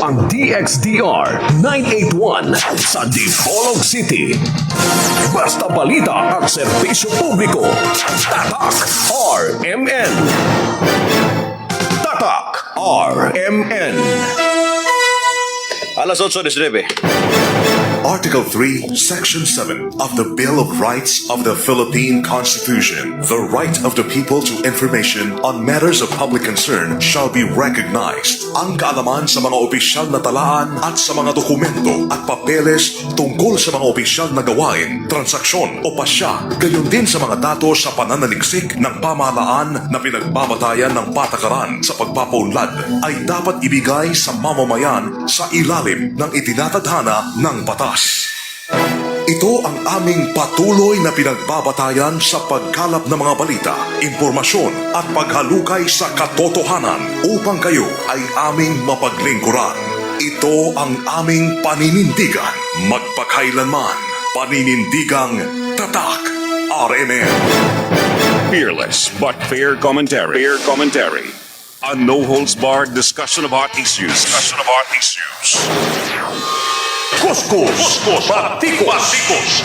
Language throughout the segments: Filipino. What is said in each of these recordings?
ang DXDR 981 sa Dipolog City. Basta balita ang serbisyo publiko. Tatak RMN. Tatak RMN. Alas 8:19. Article 3, Section 7 of the Bill of Rights of the Philippine Constitution. The right of the people to information on matters of public concern shall be recognized. Ang kaalaman sa mga opisyal na talaan at sa mga dokumento at papeles tungkol sa mga opisyal na gawain, transaksyon o pasya, gayon din sa mga datos sa pananaliksik ng pamahalaan na pinagbabatayan ng patakaran sa pagpapaunlad ay dapat ibigay sa mamamayan sa ilalim ng itinatadhana ng batas. Ito ang aming patuloy na pinagbabatayan sa pagkalap ng mga balita, impormasyon at paghalukay sa katotohanan upang kayo ay aming mapaglingkuran. Ito ang aming paninindigan, magpakailanman, paninindigang Tatak RMN. Fearless but fair commentary. Fair commentary. A no-holds-barred discussion of hot issues. Discussion of hot issues. Kuskus, Batikos,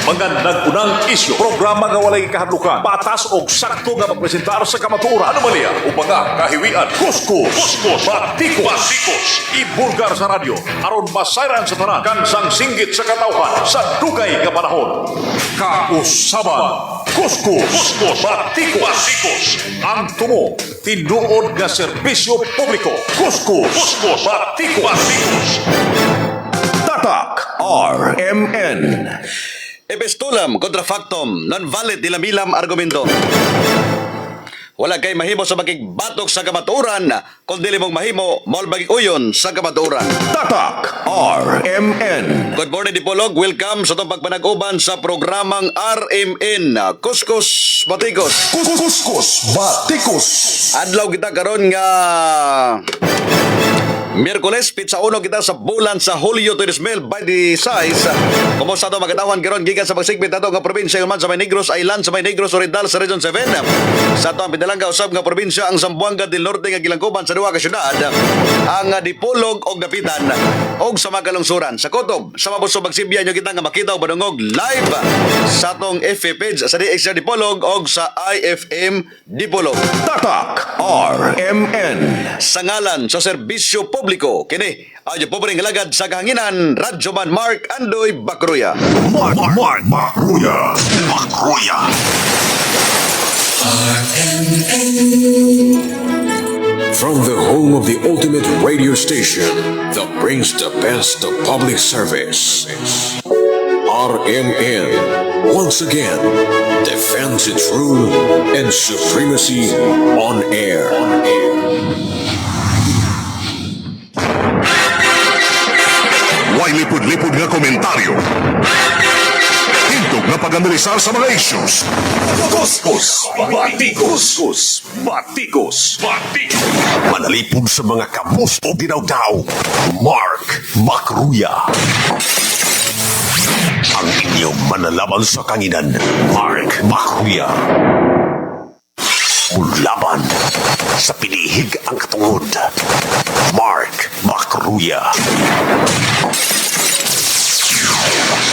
magandang unang isyu. Programa nga walay kahadlukan, patas o sakto nga magpresentar sa kamaturan. Anomalya, upaga, kahiwian. Kuskus, Batikos, ibulgar sa radyo, aron masayran sa tanan, kansang singgit sa katauhan, sa dugay nga panahon. Kausaban, Kuskus, Batikos, ang tumo, tinuod nga serbisyo publiko. Kuskus, Batikos. Tatak RMN. Epistulam kontra factum, non-valid ilamilam argumento. Wala kay mahimo sa makigbatok sa kamaturan, kung dili mong mahimo, maul uyon sa kamaturan. Tatak RMN. Good morning, Dipolog. Welcome sa itong pagpanag-uban sa programang RMN. Kuskus, Batikos. Kuskus Batikos. Adlaw kita karon nga Miyerkules, pizza uno kita sa bulan sa Hulyo 2026. Kumusta ito magkatawhan karon gikan sa pagsigbit nato nga probinsya man sa May Negros Island, sa May Negros Oriental sa Region 7. Sa ito ang pinalangga usab nga probinsya ang Zamboanga del Norte nga gilangkuban sa duha ka syudad, ang Dipolog og Dapitan og sa mga kalungsuran. Sa kutob, sa mabuso magsibyan nyo kita nga makita og badungog live sa atong FB page sa DXR Dipolog og sa IFM Dipolog. Tatak RMN. Sa ngalan sa serbisyo publiko, kini ang pobreng lagad sa kahanginan, Radyoman Mark Andoy Bakruya. Mark Makruya. From the home of the ultimate radio station that brings the best of public service, RMN once again defends its rule and supremacy on air. Way lipod-lipod nga komentaryo. Hintog nga pag-analisar sa mga issues. Kuskus, Batikos. Manalipod sa mga kamus o ginawdaw. Mark Makruya. Ang inyong manalaban sa kanginan. Mark Makruya. Mulaban sa pinihig ang katungod. Mark Makruya.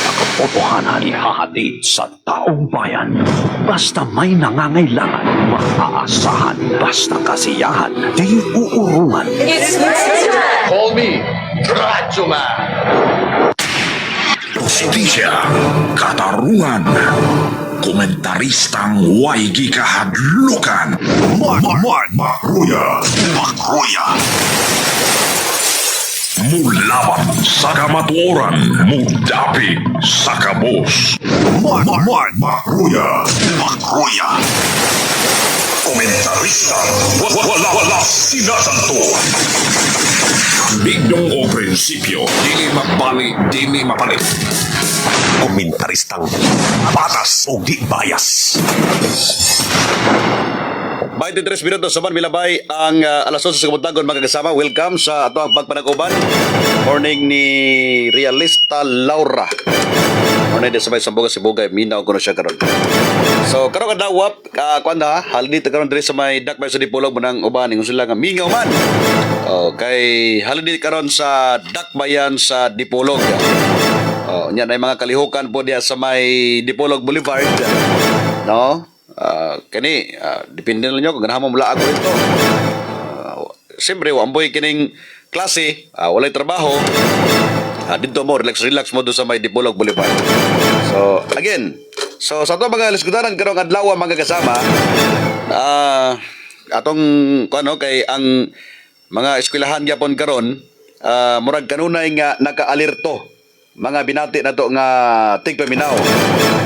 Katotohanan ihahatid sa taong bayan. Basta may nangangailangan, maaasahan. Basta kasiyahan, di uurungan. Call me Radyoman. Hustisya, katarungan, komentaristang waigi kahadlukan. Mark Makruya. Mulaban sa kamatuoran, mudapig sa kabos. Mark Makruya. Komentarista. Wala sinasanto. Bigdong o prinsipyo, dili magbali, dili mapalit. Komentaristang patas o di bias. 23 minutos sa milabay ang alas 11 sa kabuntagon mga kasama. Welcome sa ato ang pagpanag-uban. Morning ni Realista Laura. Morning din sabay sambuga si Bugay, minaw ko na siya karon. So karon kadawap, kuan na holiday ta karon diri sa may Dakbay sa Dipolog mo nang uban ning sila nga mingaw man. Kay holiday karon sa Dakbayan sa Dipolog. Nya na mga kalihukan po diya sa may Dipolog Boulevard. No? Kani depende lang nyo kung ganahan mo mula ako ito. Siyempre, amboy kining klase, walay trabaho. Dito mo, relax mo doon sa may Dipolog Boulevard. So, again, sa ito mga lisgudanan karong adlaw mga kasama, atong kay ang mga eskwelahan gyapon karon, murag kanunay nga naka-alerto mga binati na to nga tigpaminaw.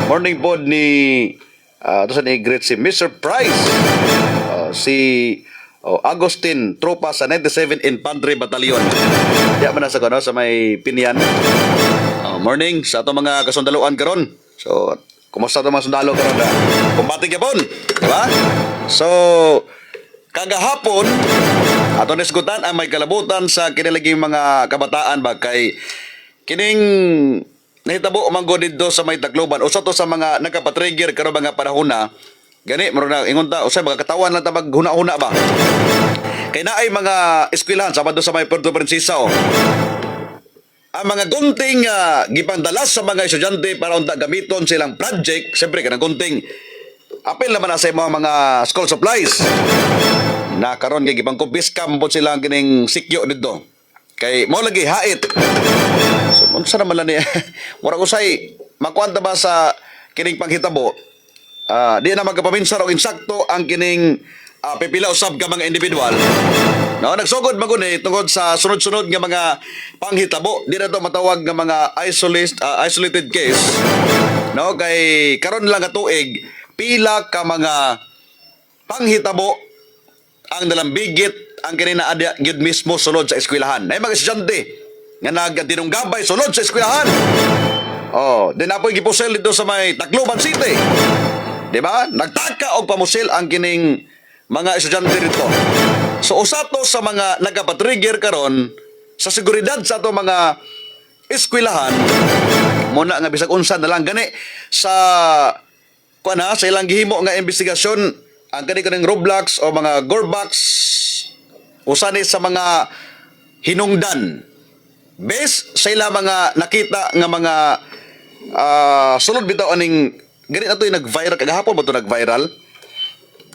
Morning pod ni ito sa ni-greet si Mr. Price, si Agustin Tropa sa 97 Infantry Battalion. Diya man sa sa may Pinian. Morning sa ato mga kasundaluan karon. So, kumusta to mga sundalo karon na? Kumbati gyapon, di ba? So, kagahapon ato nisgutan ang may kalabutan sa kiniliging mga kabataan ba kay kining nahitabo manggo dito sa may Tacloban. Usa to sa mga nagkapatrigger karon mga panahon na gani maro na ingon ta usay mga katawan lang ta maghuna-huna ba. Kay naay mga eskwelahan sabado sa may Puerto Princesa ang mga gunting gipandalas sa mga estudyante para unta gamiton silang project, siyempre kanang gunting apil naman na sa mga school supplies na karon kay gipang kumpiskam po silang kining sikyo dito. Kay mo lagi hait. So, unsa naman lang niya? Murag usay, makuanta ba sa kining panghitabo? Di na magkapaminsar o insakto ang kining pipila usab ka mga individual. No, nagsugod maguni tungod sa sunod-sunod nga mga panghitabo. Di na to matawag nga mga isolated case. No, kay karon lang nga tuig, pila ka mga panghitabo ang nalambigit ang kinina adya gyud mismo sulod sa eskwelahan. Ay mga estudyante nga nagtinunggabay sulod sa eskwelahan. Din apoy gipusel dito sa may Tacloban City. Di ba? Nagtaka og pamusil ang kining mga estudyante dito. So usa to sa mga nagapatrigger karon sa seguridad sa ato mga eskwelahan. Muna nga bisag unsa na lang gani sa sa ilang gihimo nga investigasyon ang kaning Roblox o mga Gorbox usa ni sa mga hinungdan base sa ila mga nakita nga mga sulod bitaw aning gani na to yung nag-viral kagahapon ba to nag-viral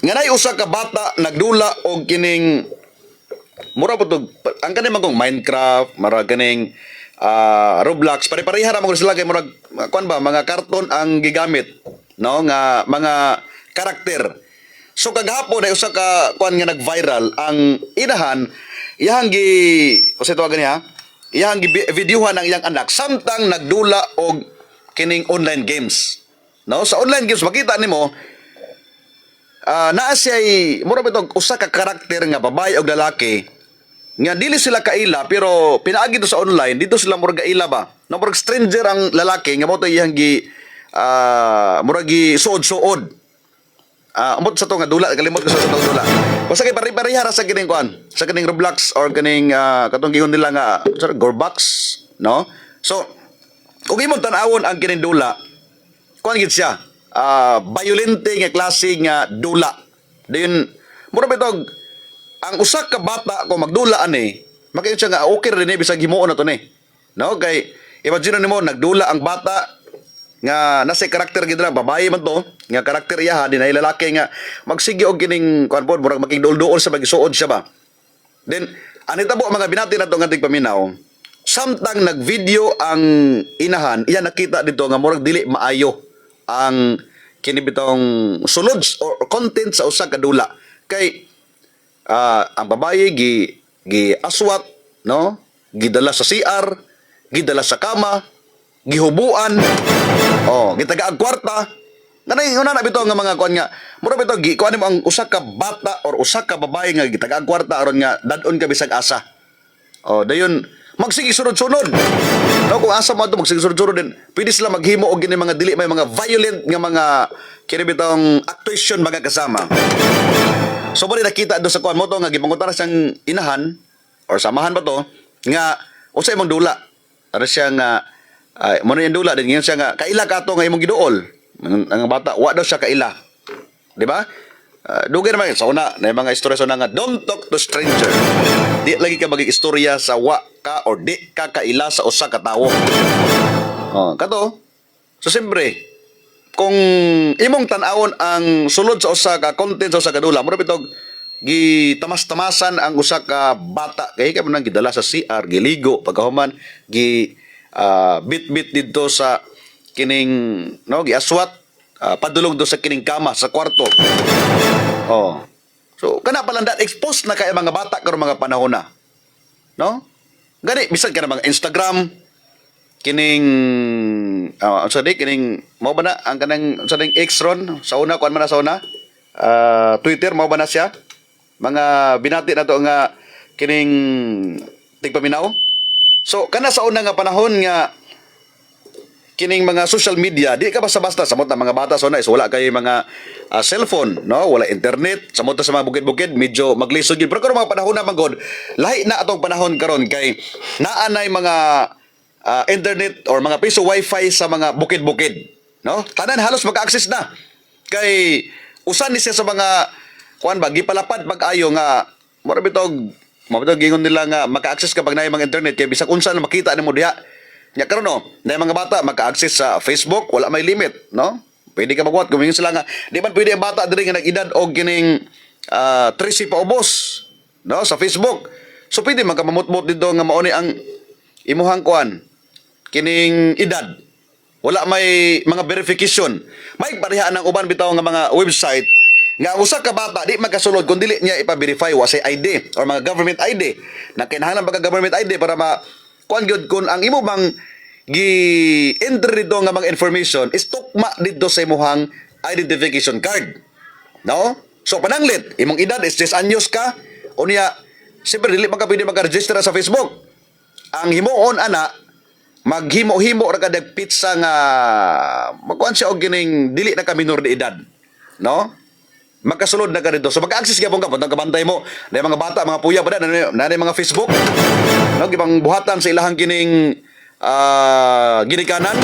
nga nay usa ka bata nagdula og kining mura po to ang kaning magong Minecraft mara kaning Roblox pare-pareha ra mo sila kay murag kuan ba mga karton ang gigamit no nga mga karakter. So kagahapon ay usa ka kuan nga nag-viral ang inahan iyang usa to gani iyang videohan ang iyang anak samtang nagdula og kining online games. No, sa online games makita nimo naa siya mura bitog usa ka karakter nga babae ug lalaki nga dili sila kaila pero pinaagi do sa online dito sila murag kaila ba. No, murag stranger ang lalaki nga mo to iyang murag suod-suod. Umot sa to nga dula kalimot ko sa to dula. Basta kay pare-pareha ra sa kining kuan, sa kining Roblox or kining katong gigon nila nga Gorbox, no? So kung imong tan-awon ang kining dula, kuan gid siya. Violente nga klase nga dula. Then mura bitog ang usa ka bata ko magdula ani, makayon siya nga okay rin bisag himuon na to ni. No, kay imagine nimo nagdula ang bata nga nasa karakter gid ra babae man to nga karakter iya dinay lalaki nga magsigi og kining kuan pod murag makigdol-dol sa magsuod siya ba. Then anita po mga binati na to nga tigpaminaw samtang nagvideo ang inahan iya nakita dito nga murag dili maayo ang kini bitong sulod or content sa usa ka dula kay ang babae gi aswat no gidala sa CR gidala sa kama gihubuan gitaga ang kwarta nanay una na bitaw nga mga kuan nga mura bitaw kuan mo ang usa ka bata or usa ka babae nga gitaga ang kwarta aron nga dadon ka bisag asa dayon magsige sunod-sunod no kung asa mo ato magsige sunod-sunod din pwede sila maghimo og gini mga dili may mga violent nga mga kini bitong actuation mga kasama. So bali nakita do sa kuan mo to nga gipangutan siyang inahan or samahan ba to nga usa imong dula ara siya nga Ay, mo na yung dula din ngayon siya nga kaila ka to nga imong giduol. Ang bata wa daw siya kaila. Di ba? Dugay naman sa una na yung mga istorya sa una nga don't talk to stranger. Di lagi ka mag-istorya sa wa ka or di ka kaila sa usa ka tawo. Kato. So siyempre, kung imong tan-awon ang sulod sa usa ka content sa usa ka dula, mura bitog gitamas-tamasan ang usa ka bata kay ka man gidala sa CR, giligo pagkahuman bit-bit dito sa kining giaswat padulong do sa kining kama sa kwarto. So kana pala that exposed na kay mga bata karon mga panahon na. No? Gani bisan ka na mga Instagram kining kining mao ba na ang kanang ding X ron sa una kuan man na sa una Twitter mao ba na siya mga binati na to nga kining tigpaminaw. So kana sa una nga panahon nga kining mga social media di ka basta-basta samot na mga bata sa una is wala kay mga cellphone, no, wala internet samot sa mga bukid-bukid medyo maglisod gyud pero karon mga panahon na magod lahi na atong panahon karon kay naanay mga internet or mga piso wifi sa mga bukid-bukid, no, tanan halos maka-access na kay usan ni siya sa mga kuan ba gipalapad pag-ayo nga mura bitog gingon nila nga maka-access ka pag naay mga internet kay bisag unsa na makita nimo diha. Nya karon no, na mga bata maka-access sa Facebook, wala may limit, no? Pwede ka magwat kung sila nga di man pwede ang bata diri nga nag-edad og kining 13 pa ubos, no, sa Facebook. So pwede man ka mamutmot dito nga mao ni ang imuhang kuan kining edad. Wala may mga verification. May pareha ng uban bitaw nga mga website nga usa ka bata di magkasulod kun dili niya ipa-verify wa say ID or mga government ID na kinahanglan pagka government ID para ma kuan gyud kun ang imo bang gi-enter dito nga mga information is tukma dito sa imuhang identification card, no? So pananglit imong edad is 10 anyos ka unya siyempre dili man ka pwede magka-register sa Facebook. Ang himuon ana maghimo-himo ra ka dag pizza nga magkuan siya og gining dili na ka minor de edad, no? Magkasulod na ka dito. So mag-access ka pong kapag kabantay mo na mga bata, mga puya pa na mga Facebook, no? Gibang buhatan sa ilahang kining ginikanan,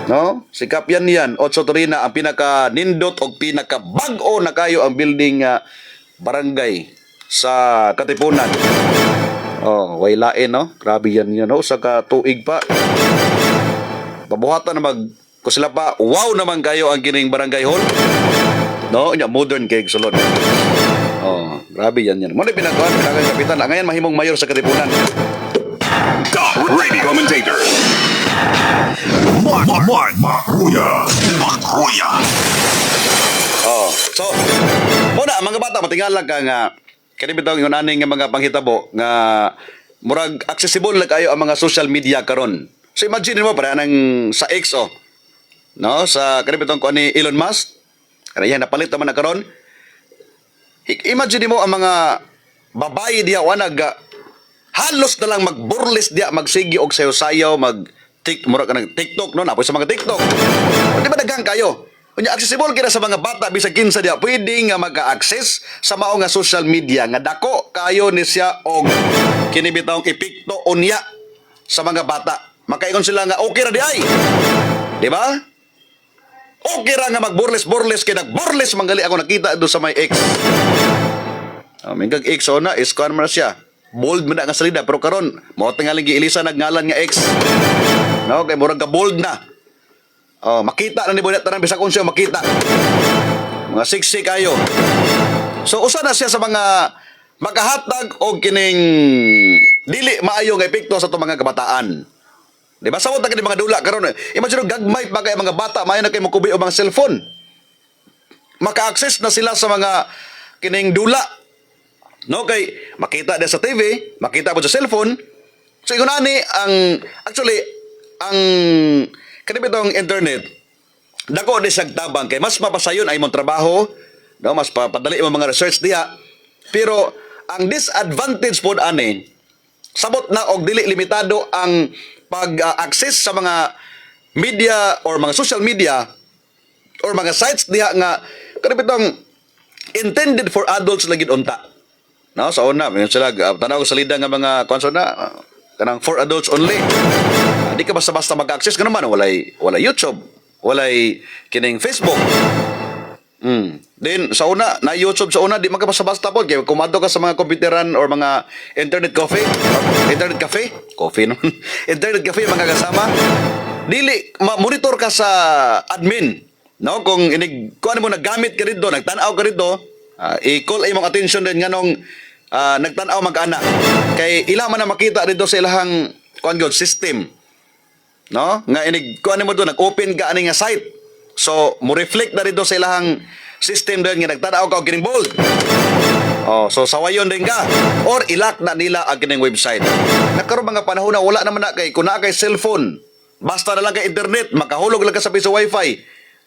no? Sikap yan 8 Torina ang pinaka nindot o pinaka bag-o na kayo ang building barangay sa Katipunan. Way lain, no? Grabe yan, no? Sa katuig pa pabuhatan na kung sila pa wow naman kayo ang kining barangay hall, no, nya modern kay sulod. Grabe yan. Mo na pinagawan kapitan. Ngayon mahimong mayor sa Katipunan. Top radio commentator. Makuya. So muna mga bata matingala ka nga kani bitaw yung aning nga mga panghitabo nga murag accessible na kayo ang mga social media karon. So imagine mo para nang sa X no, sa kani bitaw ko ni Elon Musk. Kaya yan, napalit naman na karon. Imagine mo ang mga babae diya wanag halos na lang magburles diya magsigi og sayo-sayaw mura ka ng TikTok no napoy sa mga TikTok. O di ba daghang kayo? Unya accessible kira sa mga bata bisag kinsa diya pwede nga maka-access sa mao nga social media nga dako kayo ni siya og kini bitawng epekto unya sa mga bata. Makaingon sila nga okay ra di ay. Di ba? Okay ra nga magburles-burles kay nagburles manggali ako nakita do sa may X. Mingag X na is kuan man siya. Bold man nga salida pero karon mao tingaling giilisa nagngalan nga X. No, kay murag ka bold na. Makita na ni buhat tanan bisag unsa makita. Mga siksik kayo. So usa na siya sa mga makahatag og kining dili maayo nga epekto sa itong mga kabataan. Di ba? Sawot na ka mga dula karon. Imagine gagmay pa kay mga bata maayo na kay mokubi og mga cellphone. Maka-access na sila sa mga kining dula. No, kay makita din sa TV, makita po sa cellphone. So igunani ang actually ang kanibitong internet dako di siyang tabang kay mas mapasayon ay mong trabaho, no, mas papadali mo mga research diha. Pero ang disadvantage pod ani sabot na og dili limitado ang pag-access sa mga media or mga social media or mga sites diha nga kanibitong intended for adults lagi unta. No, sa una, may sila tanaw sa salida nga mga konsona kanang for adults only. Di ka basta-basta mag-access ka naman. Walay YouTube. Walay kining Facebook. Then, sa una, na YouTube sa una, di man ka basta-basta po. Kaya kumadto ka sa mga computeran or mga internet cafe. Internet cafe? Coffee, no? Internet cafe, mga kasama. Dili, monitor ka sa admin. No? Kung ano mo, naggamit ka rito, nagtanaw ka rito, i-call ay mong attention din nga nung nagtanaw mag-ana. Kay ilang man na makita dito sa ilahang system. No? Nga kuan mo doon, nag-open ka ani nga site. So, mo reflect na dito sa ilahang system din nga nagtanaw ka og kining bold. Oh, so sawayon din ka or ilak na nila ang kining website. Nagkaroon mga panahon na wala naman na kay kun na kay cellphone. Basta na lang kay internet, makahulog lang ka sa piso wifi.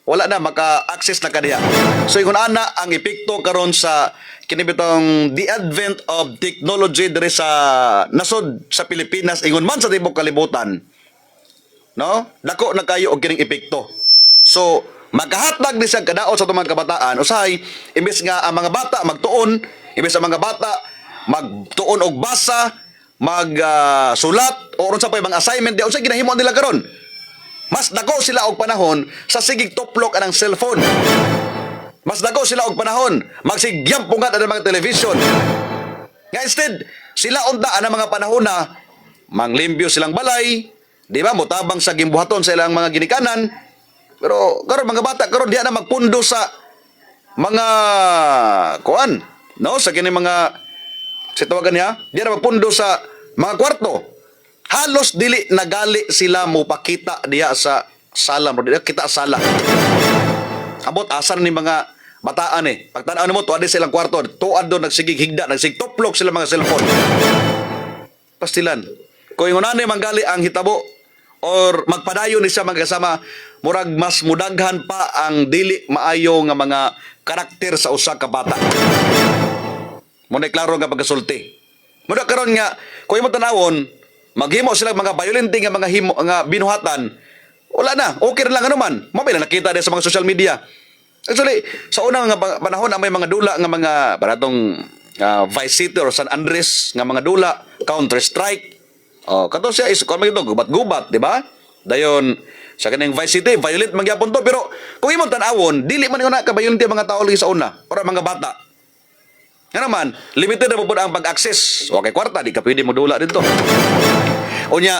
Wala na maka-access na kaniya. So kung ana ang epekto karon sa kinibitong the advent of technology diri sa nasod sa Pilipinas ingon man sa tibok kalibutan. No? Dako na kayo og kining epekto. So magkahatag ni siya kadaot sa mga kabataan usahay imbes nga ang mga bata magtuon, imbes ang mga bata magtuon og basa, sulat o unsa pa mga assignment di unsa ginahimo nila karon. Mas dako sila og panahon sa sigig tuplok anang cellphone. Mas dako sila og panahon magsigyampungat ang mga television. Nga instead, sila unta ang mga panahon na manglimpyo silang balay, di ba? Mutabang sa gimbuhaton sa ilang mga ginikanan. Pero karon mga bata karon diha na magpundo sa mga kuan, no? Sa kini mga sitawagan niya, diha na magpundo sa mga kwarto. Halos dili nagali sila mo pakita diya sa sala mo. Kita sala. Abot asan ni mga bataan eh. Pagtanaw mo, tuwad silang kwarto. Tuwad doon, nagsigig higda, nagsigtoplok sila mga cellphone. Pastilan. Kung yung nanay manggali ang hitabo or magpadayon ni siya mga kasama, murag mas mudaghan pa ang dili maayo nga mga karakter sa usa ka bata. Muna klaro nga pagkasulti. Muna karon nga, kung yung tanawon, maghimo sila mga violente nga mga himo nga binuhatan. Wala na, okay ra lang ano man. Mabay na nakita din sa mga social media. Actually, sa unang nga panahon may mga dula nga mga baratong Vice City or San Andres nga mga dula, Counter-Strike. Oh, kato siya is kung magito gubat-gubat, di ba? Dayon sa kaning Vice City, violent mangyapon to, pero kung imong tan-awon, dili man una ka violent mga tao lagi sa una para mga bata. Nga naman, limited na po ang pag-access. Okay, kwarta, di ka pwede mo dula dito. Unya,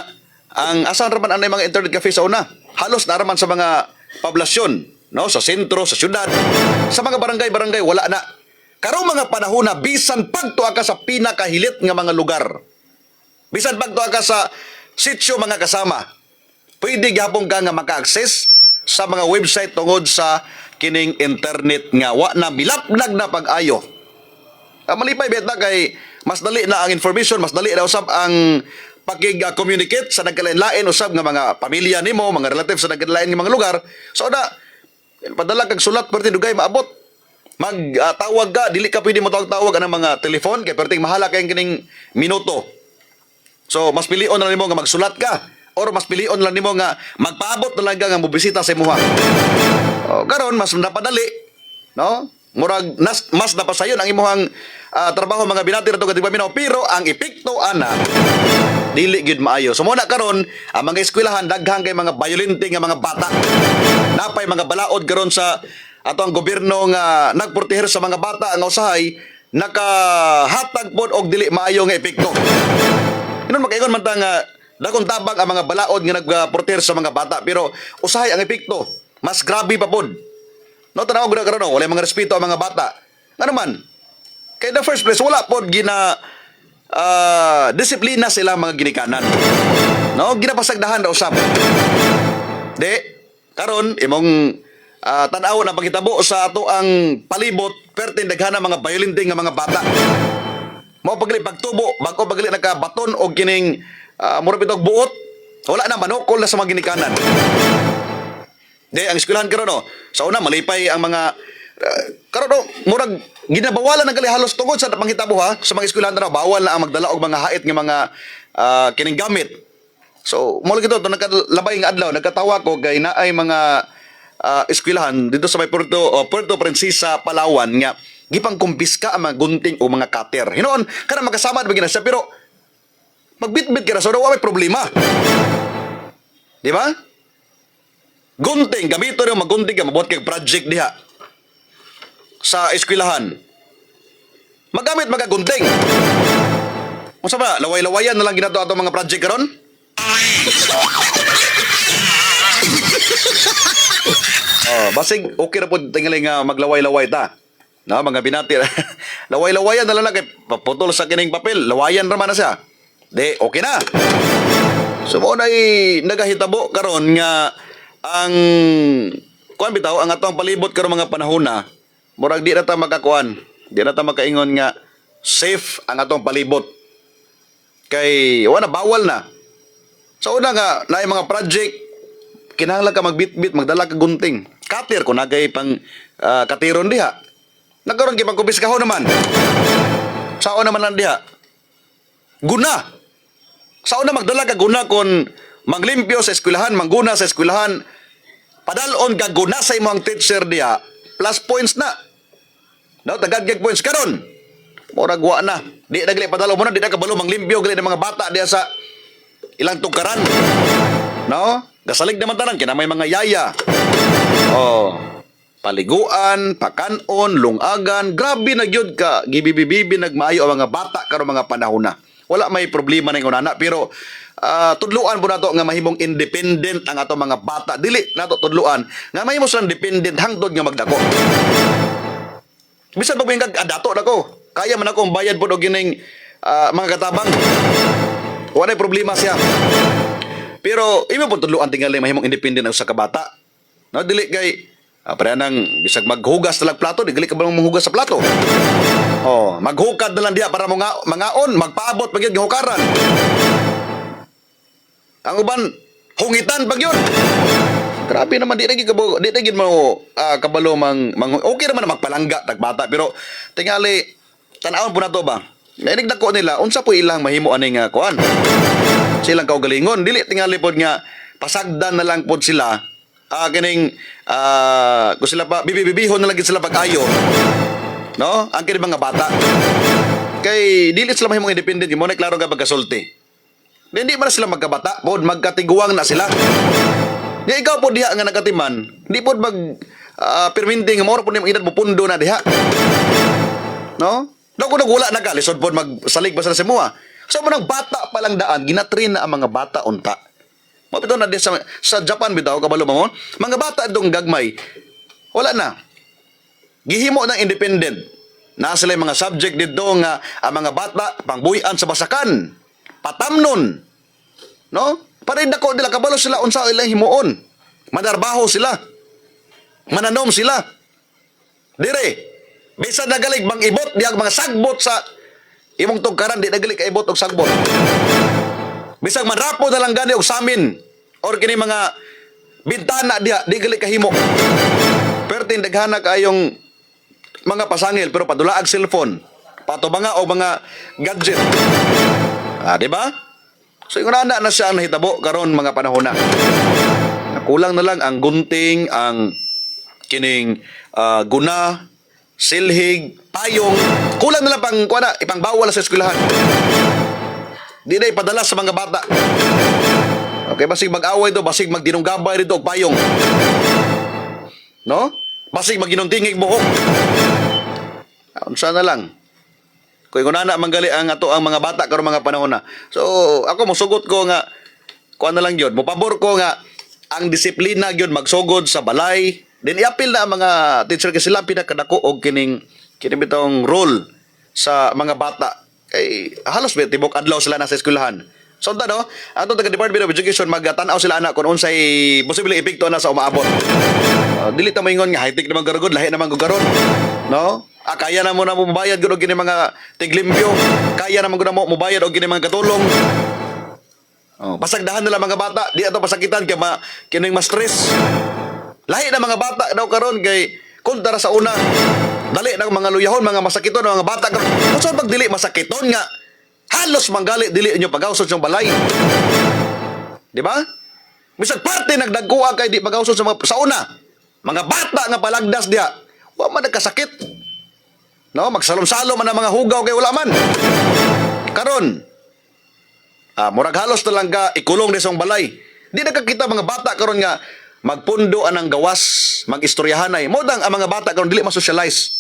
ang asan raman anay mga internet cafe sa una? Halos naraman sa mga poblasyon, no? Sa sentro, sa syudad, sa mga barangay-barangay, wala na. Karong mga panahon na bisan pagtuwa ka sa pinakahilit nga mga lugar. Bisan pagtuwa ka sa sitio mga kasama. Pwede gapon ka nga maka-access sa mga website tungod sa kining internet nga wa na milapnag na pag-ayo. Malipay beta kay mas dali na ang information, mas dali na usab ang pagig-communicate sa nagkalain-lain usab nga mga pamilya nimo, mga relatives sa nagkalain nga mga lugar. So na padala kag sulat perti dugay maabot. Magtawag ka, dili ka pwede mo tawag ang mga telefon kay perting mahala kay kining minuto. So mas pilion na nimo nga magsulat ka or mas pilion lang nimo nga magpaabot na lang nga mobisita sa imuha. Karon mas napadali, no? Murag mas napasayon ang imuhang trabaho mga binati ra to katiba minaw, pero ang epekto ana dili gyud maayo. So muna karon ang mga eskwelahan daghang kay mga violente nga mga bata. Napay mga balaod karon sa ato ang gobyerno nga nagproteher sa mga bata nga usahay nakahatag pod og dili maayo nga epekto. Inon makaingon man ta nga dakong tabang ang mga balaod nga nagproteher sa mga bata, pero usahay ang epekto mas grabe pa pod. No, tanaw gud karon wala mga respeto ang mga bata. Ano man? Kay the first place wala pod disiplina sila mga ginikanan. No, ginapasagdahan daw usab. De, karon imong tan-awon ang paghitabo sa ato ang palibot pertin daghana mga violente nga mga bata. Mao pagli pagtubo, bago pagli nakabaton og kining murag bitog buot, wala na manukol na sa mga ginikanan. De, ang eskwelahan karon no, sa una malipay ang mga karon no, murag ginabawalan ang gali halos tungod sa panghitabo ha, sa mga eskwelahan na bawal na ang magdala og mga hait nga mga kining gamit. So, mo gito to nagkalabay nga adlaw nagkatawa ko kay naay mga eskwelahan dito sa may Puerto Princesa, Palawan nga gipang kumpiska ang mga gunting o mga cutter. Hinoon kana makasama na siya pero magbitbit ka na so daw may problema. Di ba? Gunting, gamito rin magunting ka, mabuhat kay project diha sa eskwelahan. Magamit magagunting. Unsa ba, laway-lawayan na lang ginato ato mga project karon? Basig okay ra po tingali nga maglaway-laway ta. No, mga binati. Laway-lawayan na lang na kay paputol sa kining papel, lawayan ra man na siya. Di okay na. So mo nay nagahitabo karon nga ang kuan bitaw ang atong palibot karon mga panahon na murag di na ta makakuan. Di na ta makaingon nga safe ang atong palibot. Kay wala bawal na. Sa una nga naay mga project kinahanglan ka magbitbit magdala ka gunting. Katir ko nagay pang katiron diha. Nagkaroon kay pangkubiskahon naman. Sao naman lang diha. Guna. Sao na magdala ka guna kon maglimpyo sa eskwelahan, mangguna sa eskwelahan, padalon ka guna sa imong teacher diha, plus points na. No, tagagyag points karon. Murag wa na. Di nagli padalo mo na, di na kabalo manglimpyo gali ng mga bata diha sa ilang tukaran. No? Gasalig naman tanan kina may mga yaya. Paliguan, pakanon, lungagan, grabe na gyud ka gibibibibi nagmaayo ang mga bata karon mga panahon na. Wala may problema ning unana pero tudluan po nato nga mahimong independent ang ato mga bata. Dili nato tudluan nga mahimo silang dependent hangtod nga magdako. Bisan pag may dato na ko, kaya man akong bayad po og gining mga katabang. Wala problema siya. Pero imo po tudluan tingali mahimong independent ang usa ka bata. No, dili kay para nang bisag maghugas na lang plato, di gali ka ba manghugas sa plato? Maghukad na lang diha para mangaon, magpaabot pag yun hukaran. Ang uban, hungitan pag yun. Grabe naman, di na mo kabalo okay naman na magpalangga tagbata, pero tingali, tanawon po na to ba? Nainigdako nila, unsa po ilang mahimo aning kuan. Silang kaugalingon, dili tingali po nga, pasagdan na lang po sila, kung sila pa, bibibihon na lang sila pag-ayo. No? Ang kini mga bata. Kay dili sila mahimong independent, mo na klaro nga pagkasulti. Hindi man sila magkabata, pod magkatiguang na sila. Di ikaw po diha nga nagatiman, di pod mag perminting mo po nimong edad mo pundo na diha. No? Daw ko nagwala na ka, lisod pod magsalig ba sa semua. So mo nang bata pa lang daan, ginatrain na ang mga bata unta. Mapito na din sa Japan bitaw kabalo mo, mga bata dong gagmay. Wala na. Gihimo ng independent. Na sila mga subject dito nga ang mga bata pangbuhian sa basakan. Patamnon. No? Para dako nila kabalo sila unsa ilang himuon. Manarbaho sila. Mananom sila. Dire. Bisan nagalig bang ibot diag mga sagbot sa imong tugkaran di nagalig ka ibot og sagbot. Bisag manrapo na lang gani og samin or kini mga bintana diha di gali kahimo. Pero tindaghana kayong mga pasangil pero padula ag cellphone, patubanga o mga gadget. Di ba? So yung na siya ang nahitabo karon mga panahon na. Kulang na lang ang gunting, ang kining guna, silhig, payong. Kulang na lang pang kuana ipangbawal sa eskwelahan. Di na ipadala sa mga bata. Okay, basig mag-away do, basig magdinunggabay dito og payong. No? Basig maginuntingig buhok. Unsa na lang. Kung kunana manggali ang ato ang mga bata karon mga panahon na. So, ako mosugot ko nga kuan na lang gyud. Mopabor ko nga ang disiplina gyud magsugod sa balay. Then iapil na ang mga teacher kasi sila pinakadako og kining bitong role sa mga bata. Kay halos tibok adlaw sila nasa eskwelahan. So no, ato taga Department of Education magtan-aw sila anak kung unsay posibleng epekto na sa umaabot. Dili ta moingon nga high-tech naman garugod, lahi naman gugaron. No? Kaya na mo na mobayad gud og kini mga tiglimpyo. Kaya na mo gud mo mobayad og kini mga katulong. Pasagdahan nila mga bata, di ato pasakitan kay kining ma-stress. Lahi na mga bata daw karon kay kontra sa una. Dali ng mga luyahon, mga masakiton, mga bata karon. Unsa pag dili masakiton nga halos manggali dili inyo pag-awsod sa balay. Di ba? Bisag parte nagdagkuha kay di pag-awsod sa una. Mga bata nga palagdas diha, wa man nagkasakit. No, magsalom-salom man ang mga hugaw kay wala man. Karon, murag halos na lang ka ikulong di sa balay. Di nakakita mga bata karon nga magpundo anang gawas, magistoryahanay. Modang ang mga bata karon dili ma-socialize.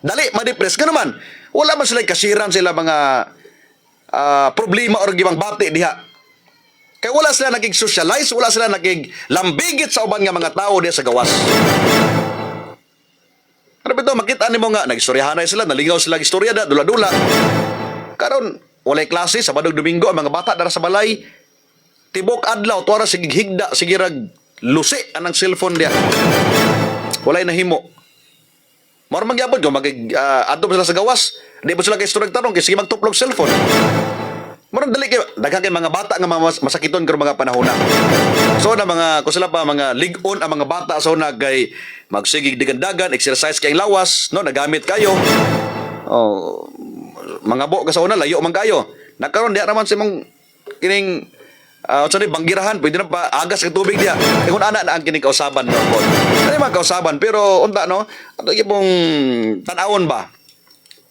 Dali ma-depress ka naman. Wala man sila kasiran sila mga problema or gibang bati diha. Kaya wala sila nagig-socialize, wala sila nagig-lambigit sa uban nga mga tao diha sa gawas. Ano ba ito? Makita nimo nga, nag-istoryahanay sila, nalingaw sila istorya da, dula-dula. Karon walay klase, Sabado Domingo, ang mga bata dara sa balay, tibok adlaw, tuwara sige higda, sige rag lusi anang cellphone diya. Walay nahimo. Mara magyapon ko, adto sila sa gawas, di ba sila kay istorya tarong, kay sige magtuplog cellphone. Murang dali kay daghang kay mga bata nga masakiton karon mga panahon na. So na mga kung sila pa mga ligon ang mga bata so na kay magsigig digandagan, exercise kay lawas, no, nagamit kayo. Oh, mga bo ka sa una layo man kayo. Nagkaron diha naman si mong kining sorry, banggirahan, pwede na pa agas ng tubig diya. Kung ana na ang kining kausaban no. Ano man kausaban pero unta no, ato gyapong tan-awon ba?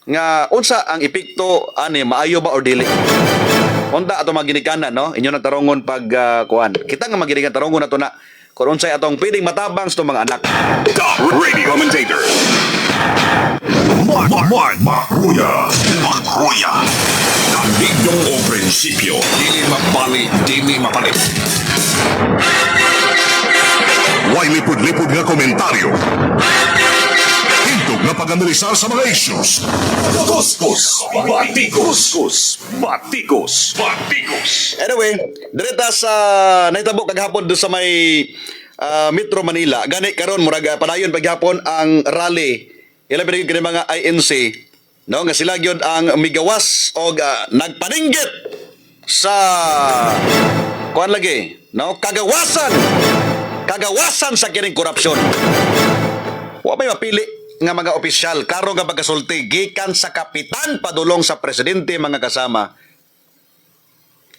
Nga unsa ang epekto ani maayo ba or dili? Unta ato maginikanan no, inyo nagtarongon pag kuan. Kita nga maginikan tarongon nato na kung unsay atong pwedeng matabang sa mga anak. The radio commentator. Makruya. Kandidong o prinsipyo, dili mabali, dili mapalit. Way lipod-lipod nga komentaryo. Hintog nga pag-analisar sa mga issues. Batikos. Anyway, direta sa nahitabo kaghapon do sa may Metro Manila. Gani karon murag padayon paghapon ang rally. Ila pinagi kini mga INC, no, nga sila gyud ang migawas og nagpaninggit sa kuan lagi, no, kagawasan sa kining korupsyon. Wa may mapili nga mga opisyal karo nga pagkasulti gikan sa kapitan padulong sa presidente mga kasama.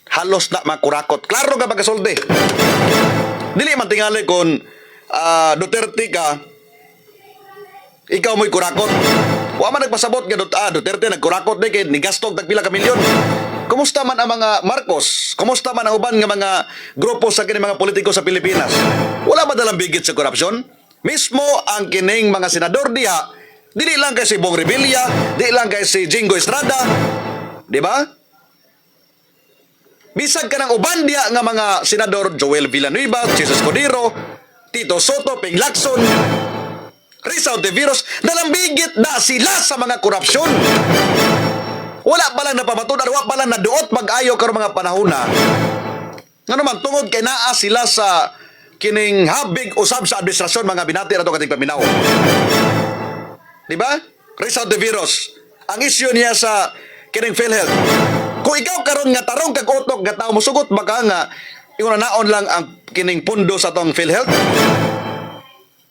Halos na makurakot. Klaro nga pagkasulti. Dili man tingali kung Duterte ka, ikaw mo'y kurakot. Wa man nagpasabot nga Duterte nagkurakot ni kay nigastog tagpila ka milyon. Kumusta man ang mga Marcos? Kumusta man ang uban nga mga grupo sa kining mga politiko sa Pilipinas? Wala ba dalang bigit sa korupsyon? Mismo ang kining mga senador diha, dili lang kay si Bong Revilla, dili lang kay si Jingo Estrada, di ba? Bisag ka ng uban diha nga mga senador Joel Villanueva, Jesus Codero, Tito Soto, Ping Lacson, Risa Ontiveros, dalambigit na sila sa mga korupsyon. Wala pa lang napamatunan, wala pa lang naduot mag-ayo karon mga panahon na. Nga naman, tungod kay naa sila sa kining habig usab sa administrasyon mga binati na ito kating paminaw. Diba? Risa Ontiveros, ang isyu niya sa kining PhilHealth. Kung ikaw karon nga tarong kag-utok nga tao musugot baka nga ingon naon lang ang kining pundo sa tong PhilHealth.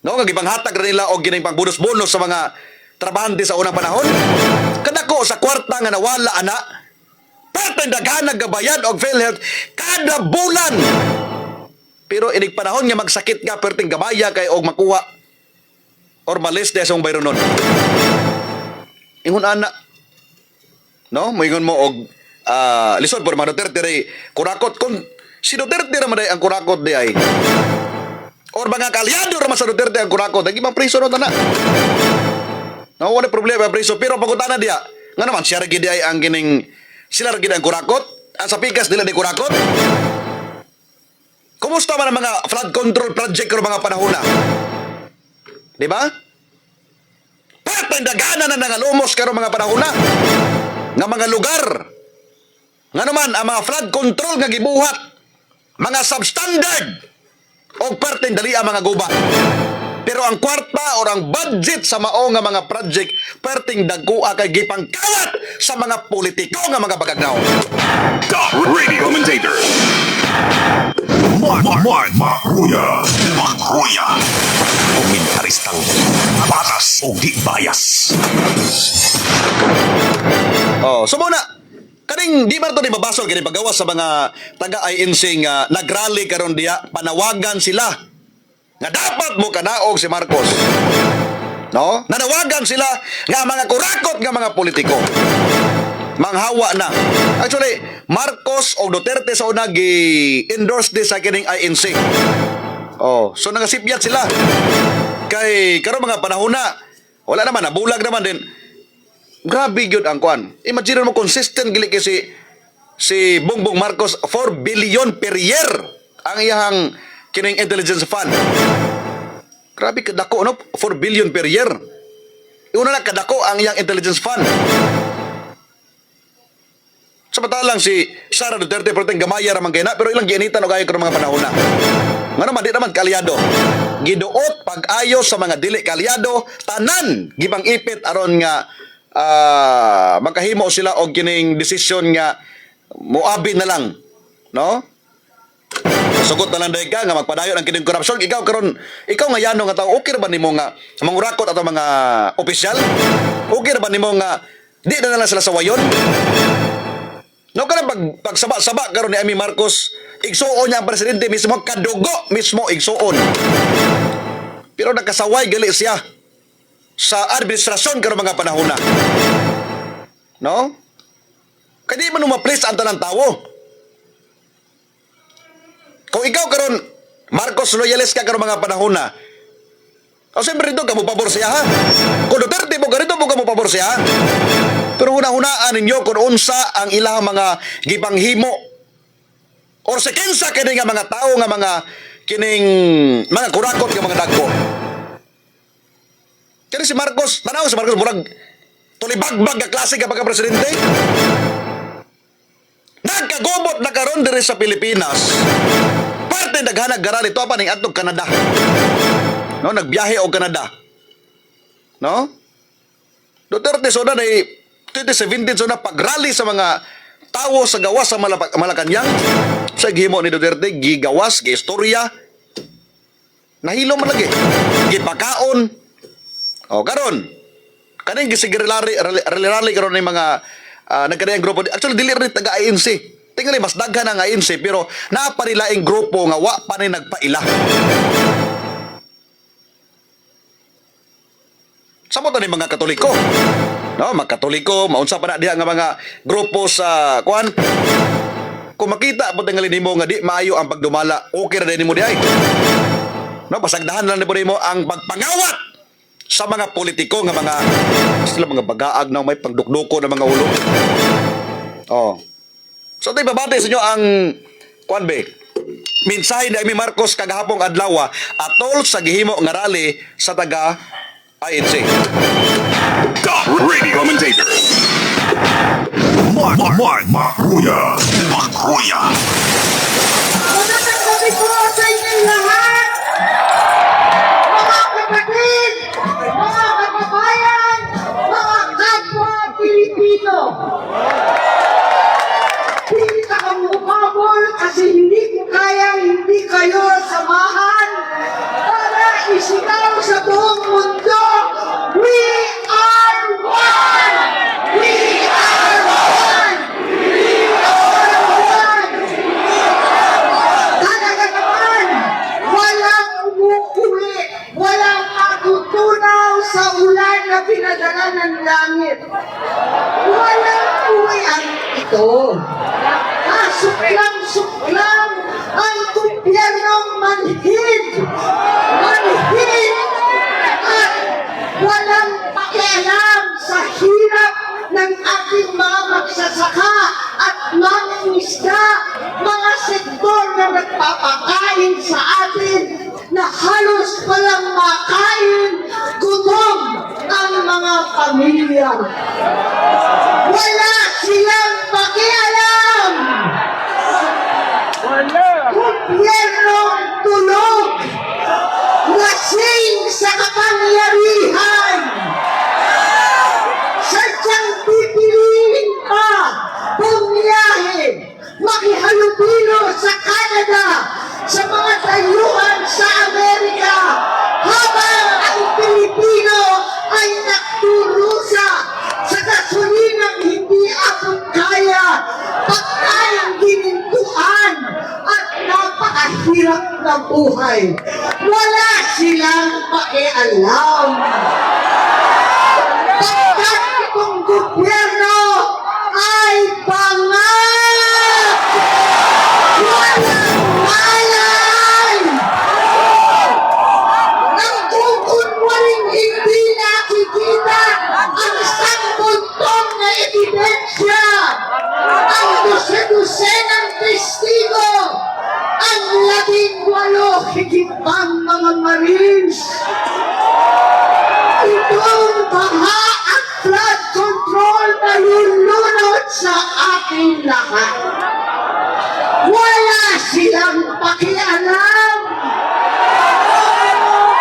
No, nga gipanghatag ra nila og kining pangbonus-bonus sa mga trabahante sa unang panahon. Kadako sa kwarta nga nawala ana. Perteng daghan nagabayad og PhilHealth kada bulan. Pero inig panahon nga magsakit ka perteng gabaya kay og makuha or malis sa mong bayronon. Ingon ana. No, moingon mo og lisod por Duterte ray kurakot kung si Duterte ra man ang kurakot di ay. Or mga kalyado ra man sa Duterte ang kurakot, dagi man priso no tana. No, wala problema priso pero pagutana dia. Nga naman siya ra gid ay ang gining sila ra gid ang kurakot, ang sa pikas nila di kurakot. Kumusta man ang mga flood control project ko mga panahon na? Di ba? Patay dagana na nangalumos karo mga panahon na. Nga mga lugar. Nga naman ang mga flood control nga gibuhat, mga substandard o perteng dali ang mga guba. Pero ang kwarta o ang budget sa mao nga mga project perting dagkoa kay gipangkawat sa mga politiko nga mga bagagnaw. The radio commentator. Makruya. Komentaristang patas o di bias. Oh, so muna, kaning di ba ito ni mabasol kini pagawas sa mga taga-INC nga nagrally karon diya, panawagan sila nga dapat mo kanaog si Marcos. No? Nanawagan sila nga mga kurakot nga mga politiko. Manghawa na. Actually, Marcos o Duterte sa una gi-endorse di sa kining INC. Oh, so nangasipyat sila. Kay karon mga panahon na wala naman nabulag naman din. Grabe gyud ang kwan. Imagine mo consistent gili kay si Bongbong Marcos 4 billion per year ang iyang kining intelligence fund. Grabe kadako no 4 billion per year. Una na kadako ang iyang intelligence fund. Samantalang si Sara Duterte perteng gamaya ra man kay na pero ilang giinitan og ayo mga panahon na. Nga naman di naman kalyado. Giduot pag-ayo sa mga dili kalyado tanan gibang ipit aron nga magkahimo sila og kining desisyon nga muabi na lang, no? Sugot na lang dahil ka nga magpadayon ang kining korupsyon. Ikaw nga yano nga tao, okay ba nimo nga mangurakot ato mga opisyal? Okay ba nimo nga di na lang sila sawayon? No, ka pagsaba-saba karon ni Amy Marcos, igsuon niya ang presidente mismo, kadugo mismo igsuon. Pero nakasaway gali siya sa administrasyon karon mga panahon na. No? Kaya di man ma-please ang tanang tao. Kung ikaw karon Marcos loyalist ka karon mga panahon na, o siyempre dito ka mo pabor siya ha. Kung Duterte mo ganito mo ka mo pabor siya ha. Pero hunahunaan ninyo kung unsa ang ilang mga gipanghimo or sa kinsa kini nga mga tao nga mga kining mga kurakot nga mga dagko. Kani si Marcos, tanaw si Marcos murag tulibagbag nga klase ka pagka-presidente. Nagkagubot na karon diri sa Pilipinas. Parte daghanag garali to pa ning adtong Canada. No, nagbiyahe og Canada. No? Duterte so na 2017 so na pagrally sa mga tawo sa gawas sa Malacanang. Sa gihimo ni Duterte gigawas, giistorya. Nahilo man lagi. Gipakaon. O karon kaning gisigirelari karon ni mga nagkadayang grupo. Actually dili rin taga INC. Tingali mas daghan ang INC pero naa pa nila ing grupo nga wa pa ni nagpaila. Samo ta ni mga Katoliko. No, mga Katoliko, maunsa pa na diha nga mga grupo sa kwan. Kung makita po tingali nimo nga di maayo ang pagdumala, okay ra din nimo diay. No, pasagdahan lang nimo ang pagpangawat sa mga politiko nga mga sila mga bagaag na may pangdukduko na mga ulo. Oh. So tayo babati sa inyo ang kwan be. Mensahe ni Amy Marcos kagahapong adlaw atol sa gihimo nga rally sa taga INC. The radio commentator. Makruya. Magandang gabi po sa inyong lahat! Mga kapatid, mga kababayan, mga kapwa Pilipino! Hindi ka kamukabol kasi hindi ko kayang hindi kayo samahan para isigaw sa buong mundo, we are one! We are one! We are one! Talaga naman, walang umuuwi, walang matutunaw sa ulan na pinadala ng langit. Walang uwian ito. Suklang ang gobyernong manhid at walang pakialam sa hirap ng ating mga magsasaka at mangingisda, mga sektor na nagpapakain sa atin na halos walang makain, gutom ang mga pamilya. Wala silang pakialam. Gobyernong tulog, lasing sa kapangyarihan. Sadyang pipiliin pa bumiyahe, makihalubilo sa Canada, sa mga dayuhan sa Amerika, habang ang Pilipino ay nagturusa sa gasolinang hindi abot kaya, pagkain ginintuan, at napakahirap na buhay. Wala silang pakialam. Pagkat itong gobyerno ay bangal! 8 higit pang mga Marines. Itong baha at flood control na lulunod sa ating lahat. Wala silang pakialam.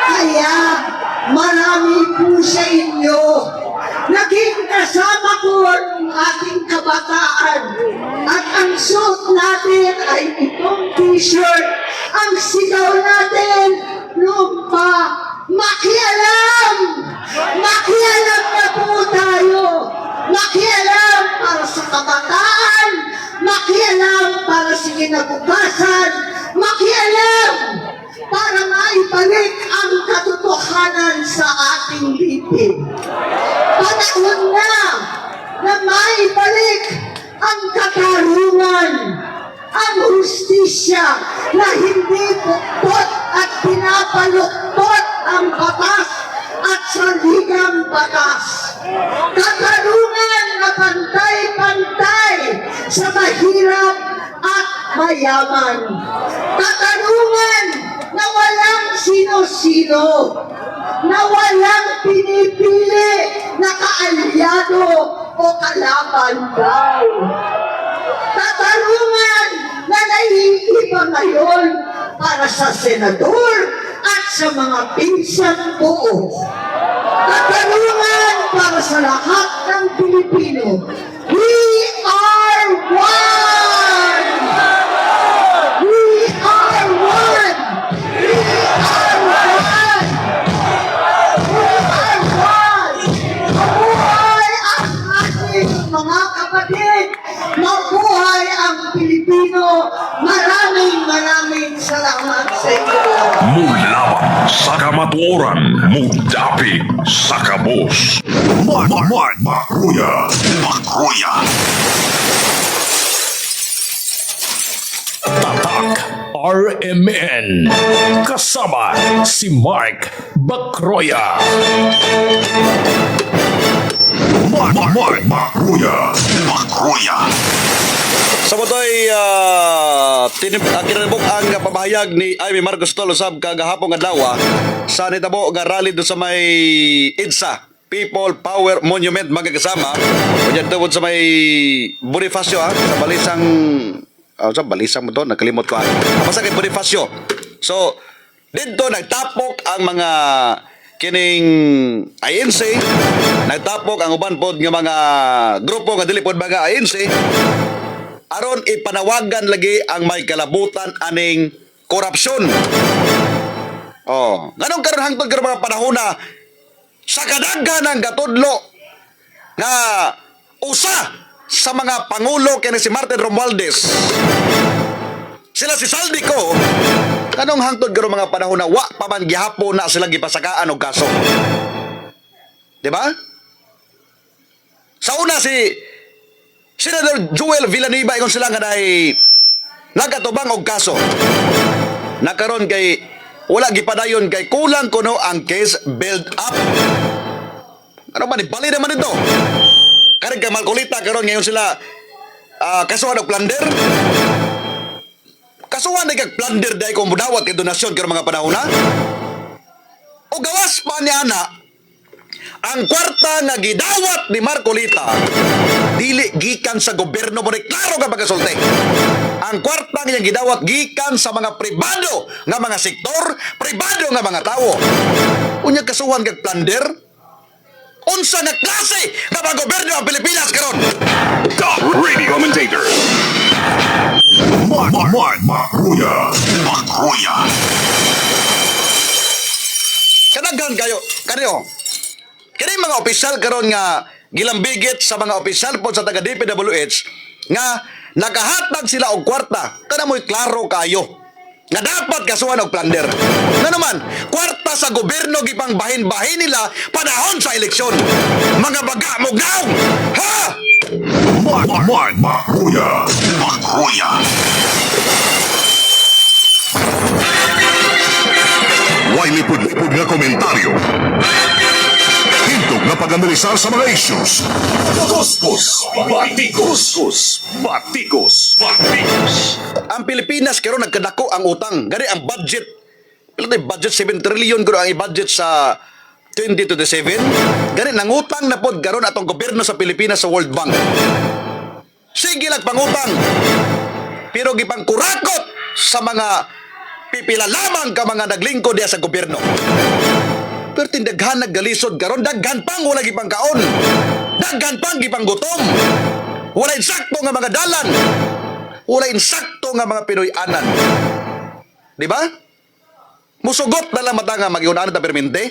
Kaya marami po sa inyo naging kasama ko ang ating kabataan at ang suot natin ay itong t-shirt. Ang sigaw natin, lumpa, makialam! Makialam na po tayo! Makialam para sa kabataan! Makialam para sa kinabukasan! Makialam para maibalik ang katotohanan sa ating lipid. Panahon na maibalik ang katarungan, ang hustisya na hindi pukpot at pinapalukpot ang batas at saligang batas. Katarungan na pantay-pantay sa mahirap at mayaman. Katarungan na walang sino-sino, na walang pinipili na kaalyado o kalaban daw. Katarungan na naiiba ngayon para sa senador at sa mga pinsan buo. Katarungan para sa lahat ng Pilipino. We are one! We are one! We are one! We are one! Mabuhay ang ating mga kapatid! Mabuhay ang Pilipino! Maraming salamat sa inyo! Mulaban sa kamatuoran, mudapig sa kabos. Makruya. Tatak RMN. Kasama si Mark Bakroya. Makruya. Sa motoy, kinanibok ang pamahayag ni Amy Marcos Tolo sab kagahapon nga dawa sa nitabo nga rally do sa may EDSA, People Power Monument magkakasama. Kunya tungod sa may Bonifacio sa balisang sa balisang mo to, nakalimot ko. Basta kay Bonifacio. So, dito nagtapok ang mga kining INC, nagtapok ang uban pod nga mga grupo nga dili pod mga INC aron ipanawagan lagi ang may kalabutan aning korupsyon. Oh, ganong karon hangtod karon mga panahon na sa kadaghan ng gatudlo nga usa sa mga pangulo kini si Martin Romualdez. Sila si Saldico, kanong hangtod karon mga panahon na wa pa man gihapon na sila gipasakaan og kaso. Di ba? Sa una si Senator Joel Villanueva ingon sila nga dai nagatubang og kaso. Nakaron kay wala gipadayon kay kulang kuno ang case build up. Ano ba ni bali naman ito? Kareng kay Malcolita karon ngayon sila kasuhan og plunder. Kasuhan na kag plunder dai kung mudawat kay donasyon karon mga panahon na. O gawas pa niya na ang kwarta nga gidawat ni Marcolita dili gikan sa gobyerno mo klaro nga pagkasulti. Ang kwarta nga gidawat gikan sa mga pribado nga mga sektor, pribado nga mga tao. Unya kasuhan kag plunder? Unsa nga klase nga mga gobyerno ang Pilipinas karon? Top radio commentator. Makruya. Kadaghan kayo, kani mga opisyal karon nga gilambigit sa mga opisyal po sa taga DPWH nga nakahatag sila og kwarta. Kana mo'y klaro kayo nga dapat kasuhan og plunder. Nga naman, kwarta sa gobyerno gipang bahin-bahin nila panahon sa eleksyon. Mga baga mugnaw! Ha? Makruya. Way lipod-lipod nga komentaryo. Hintog nga pag-analisar sa mga issues. Kuskus, batikos, batikos, batikos. Ang Pilipinas karon nagkadako ang utang. Gani ang budget. Pila tayo budget 7 trillion karon ang i-budget sa 2027. Gani nangutang na pod karon atong gobyerno sa Pilipinas sa World Bank. Sige lang pangutang. Pero gipangkurakot sa mga pipila lamang ka mga naglingkod diya sa gobyerno. Pero tindaghan naggalisod karon daghan pang wala gipang kaon. Daghan pang gipang gutom. Wala insakto nga mga dalan. Wala insakto nga mga Pinoy-anan. Di ba? Musugot na lang mata nga mag-iunahan na permente.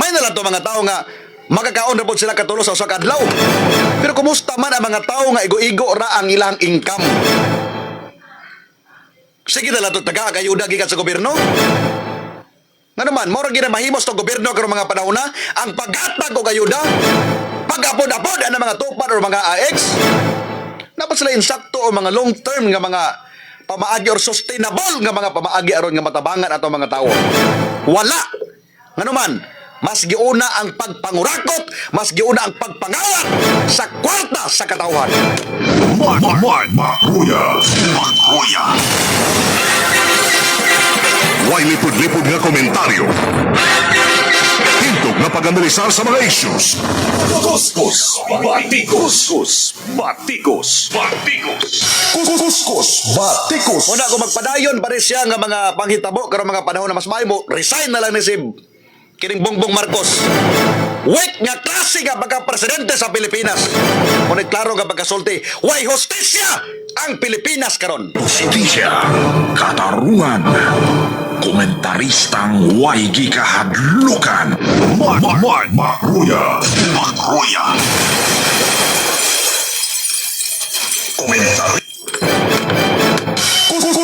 May na lang to mga tao nga magkakaon na po sila katulo sa usa ka adlaw. Pero kumusta man ang mga tao nga igo-igo ra ang ilang income? Sige na lang ito taga-agayuda gikan sa gobyerno. Nga naman, mora ginamahimos ng gobyerno karong mga panahon na ang paghatag o ayuda, pag-apod-apod ang mga tupad o mga AX. Dapat sila insakto o mga long-term nga mga pamaagi or sustainable nga mga pamaagi aron nga matabangan ato mga tao. Wala. Nga naman, mas giuna ang pagpangurakot, mas giuna ang pagpangawat sa kwarta sa katawhan. Makruya. Way lipod-lipod nga komentaryo. Hintog nga pag-analisar sa mga issues. Kuskus, batikos, batikos, batikos. Kuskus, batikos. Muna ako magpadayon pare siya nga mga panghitabo karon mga panahon na mas mahimo, resign na lang ni si kining Bongbong Marcos. Wait nga klase nga pagka-presidente sa Pilipinas. Kung klaro nga pagkasulti, way hostisya ang Pilipinas karon. Justisya, katarungan, komentaristang way gikahadlukan. Makruya. Komentari.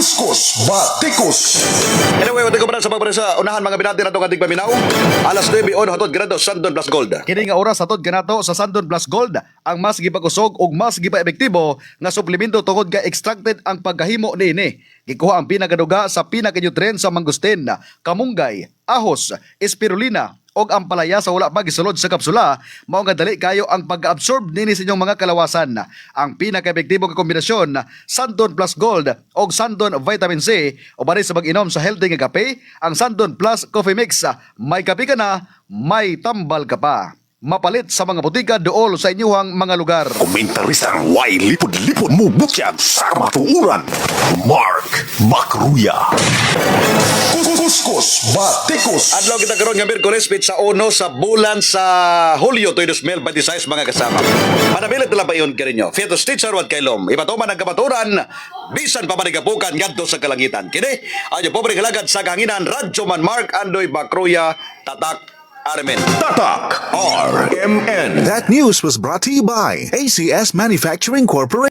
Kuskus, batikos. Anyway, wala ko pa sa pagparisa. Unahan mga binati na itong ating paminaw. Alas 9 on, hatod ganito, Sandon Plus Gold. Kini nga oras hatod kanato sa Sandon Plus Gold ang mas gipakusog ug mas gipa-epektibo nga suplemento tungod nga extracted ang paghahimo niini. Gikuha ang pinakaduga sa pinaka-nutrient sa mangustin, kamunggay, ahos, spirulina og ang palaya sa wala pa gisulod sa kapsula mao nga dali kayo ang pag-absorb nini sa inyong mga kalawasan. Ang pinaka-epektibo nga kombinasyon Sandon Plus Gold og Sandon Vitamin C o bari sa mag-inom sa healthy nga kape, ang Sandon Plus Coffee Mix. May kape ka na, may tambal ka pa. Mapalit sa mga butika dool sa inyong mga lugar. Komentaristang way lipod-lipod mo butyag sa kamatuuran. Mark Makruya. Kuskus, batikos. Adlaw kita karon nga Miyerkules sa 1 sa bulan sa Hulyo 2026 mga kasama. Manabilit na lang pa yun kaninyo. Fetus teacher wat kailom. Ipatuman ang kapaturan bisan pa manigapukan ngadto sa kalangitan. Kini ayo pobre kalagad sa kahanginan Radyo Man Mark Andoy Makruya Tatak Armen. Tatak RMN. That news was brought to you by ACS Manufacturing Corporation.